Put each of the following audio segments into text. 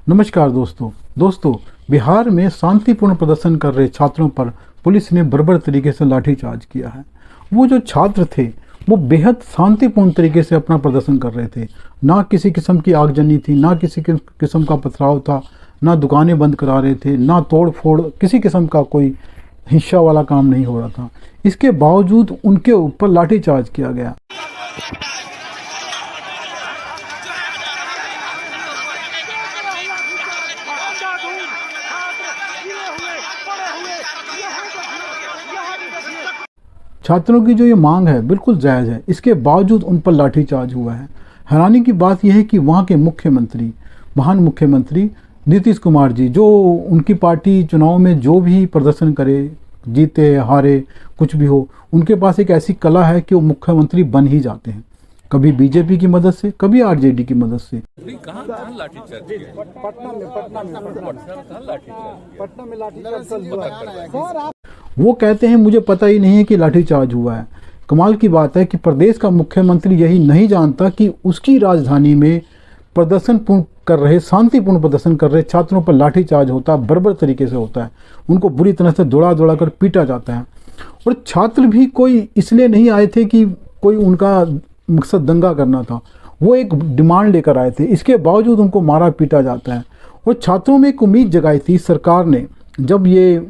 नमस्कार दोस्तों बिहार में शांतिपूर्ण प्रदर्शन कर रहे छात्रों पर पुलिस ने बर्बर तरीके से लाठीचार्ज किया है। वो जो छात्र थे वो बेहद शांतिपूर्ण तरीके से अपना प्रदर्शन कर रहे थे। ना किसी किस्म की आगजनी थी, ना किसी किस्म का पथराव था, ना दुकानें बंद करा रहे थे, ना तोड़ फोड़, किसी किस्म का कोई हिंसा वाला काम नहीं हो रहा था। इसके बावजूद उनके ऊपर लाठीचार्ज किया गया। छात्रों की जो ये मांग है बिल्कुल जायज़ है, इसके बावजूद उन पर लाठीचार्ज हुआ है। हैरानी की बात यह है कि वहाँ के मुख्यमंत्री, महान मुख्यमंत्री नीतीश कुमार जी, जो उनकी पार्टी चुनाव में जो भी प्रदर्शन करे, जीते हारे कुछ भी हो, उनके पास एक ऐसी कला है कि वो मुख्यमंत्री बन ही जाते हैं, कभी बीजेपी की मदद से, कभी आरजेडी की मदद से। वो कहते हैं मुझे पता ही नहीं है कि लाठीचार्ज हुआ है। कमाल की बात है कि प्रदेश का मुख्यमंत्री यही नहीं जानता कि उसकी राजधानी में शांतिपूर्ण प्रदर्शन कर रहे छात्रों पर लाठीचार्ज होता है, बर्बर तरीके से होता है। उनको बुरी तरह से दौड़ा कर पीटा जाता है। और छात्र भी कोई इसलिए नहीं आए थे कि कोई उनका मकसद दंगा करना था, वो एक डिमांड लेकर आए थे। इसके बावजूद उनको मारा पीटा जाता है। और छात्रों में एक उम्मीद जगाई थी सरकार ने, जब ये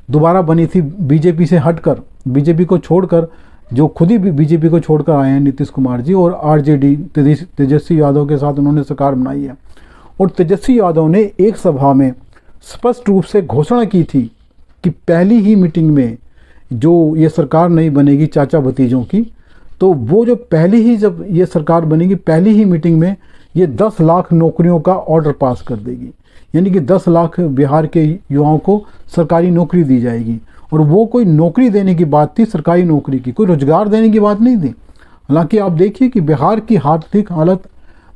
दोबारा बनी थी बीजेपी से हटकर, बीजेपी को छोड़कर, जो खुद ही बीजेपी को छोड़कर आए हैं नीतीश कुमार जी, और आरजेडी तेजस्वी यादव के साथ उन्होंने सरकार बनाई है। और तेजस्वी यादव ने एक सभा में स्पष्ट रूप से घोषणा की थी कि पहली ही मीटिंग में जो ये सरकार नहीं बनेगी चाचा भतीजों की, तो वो जो जब ये सरकार बनेगी पहली ही मीटिंग में ये 10 लाख नौकरियों का ऑर्डर पास कर देगी। यानी कि 10 लाख बिहार के युवाओं को सरकारी नौकरी दी जाएगी। और वो कोई नौकरी देने की बात थी, सरकारी नौकरी की, कोई रोजगार देने की बात नहीं थी। हालांकि आप देखिए कि बिहार की आर्थिक हालत,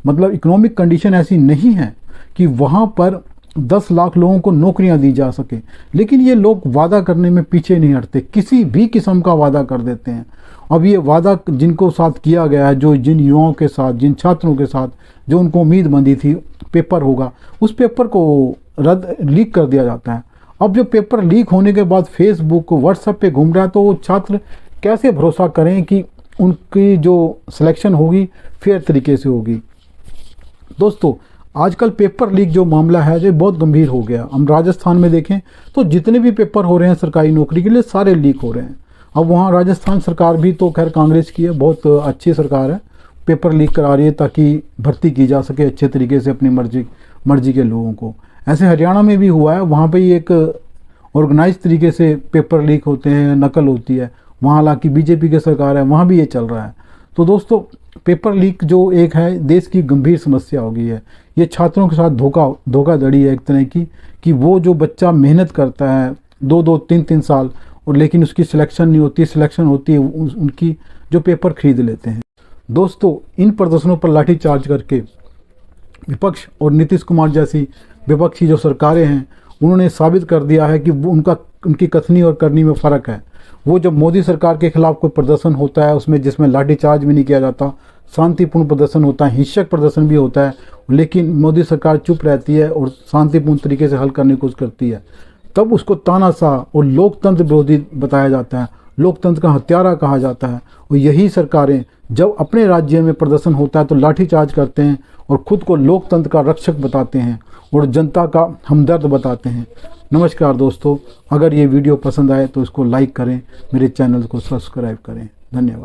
मतलब इकोनॉमिक कंडीशन ऐसी नहीं है कि वहाँ पर 10 लाख लोगों को नौकरियां दी जा सके। लेकिन ये लोग वादा करने में पीछे नहीं हटते, किसी भी किस्म का वादा कर देते हैं। अब ये वादा जिनको साथ किया गया है, जो जिन युवाओं के साथ, जिन छात्रों के साथ जो उनको उम्मीद बंधी थी पेपर होगा, उस पेपर को लीक कर दिया जाता है। अब जब पेपर लीक होने के बाद फेसबुक व्हाट्सएप पे घूम रहा है, तो वो छात्र कैसे भरोसा करें कि उनकी जो सिलेक्शन होगी फेयर तरीके से होगी। दोस्तों, आजकल पेपर लीक जो मामला है जो बहुत गंभीर हो गया। हम राजस्थान में देखें तो जितने भी पेपर हो रहे हैं सरकारी नौकरी के लिए, सारे लीक हो रहे हैं। अब वहाँ राजस्थान सरकार भी तो खैर कांग्रेस की है, बहुत अच्छी सरकार है, पेपर लीक करा रही है ताकि भर्ती की जा सके अच्छे तरीके से अपनी मर्जी के लोगों को। ऐसे हरियाणा में भी हुआ है, वहाँ पे एक ऑर्गेनाइज तरीके से पेपर लीक होते हैं, नकल होती है। वहाँ हालांकि बीजेपी की सरकार है, वहाँ भी ये चल रहा है। तो दोस्तों, पेपर लीक जो एक है देश की गंभीर समस्या हो गई है। ये छात्रों के साथ धोखाधड़ी है एक तरह की, कि वो जो बच्चा मेहनत करता है 2-2, 3-3 साल, और लेकिन उसकी सिलेक्शन नहीं होती, सिलेक्शन होती है उनकी जो पेपर खरीद लेते हैं। दोस्तों, इन प्रदर्शनों पर लाठीचार्ज करके विपक्ष और नीतीश कुमार जैसी विपक्षी जो सरकारें हैं, उन्होंने साबित कर दिया है कि उनकी कथनी और करनी में फ़र्क है। वो जब मोदी सरकार के खिलाफ कोई प्रदर्शन होता है, उसमें जिसमें लाठीचार्ज भी नहीं किया जाता, शांतिपूर्ण प्रदर्शन होता है, हिंसक प्रदर्शन भी होता है, लेकिन मोदी सरकार चुप रहती है और शांतिपूर्ण तरीके से हल करने की कोशिश करती है, तब उसको तानाशाह और लोकतंत्र विरोधी बताया जाता है, लोकतंत्र का हत्यारा कहा जाता है। और यही सरकारें जब अपने राज्य में प्रदर्शन होता है तो लाठीचार्ज करते हैं और खुद को लोकतंत्र का रक्षक बताते हैं और जनता का हमदर्द बताते हैं। नमस्कार दोस्तों, अगर ये वीडियो पसंद आए तो इसको लाइक करें, मेरे चैनल को सब्सक्राइब करें। धन्यवाद।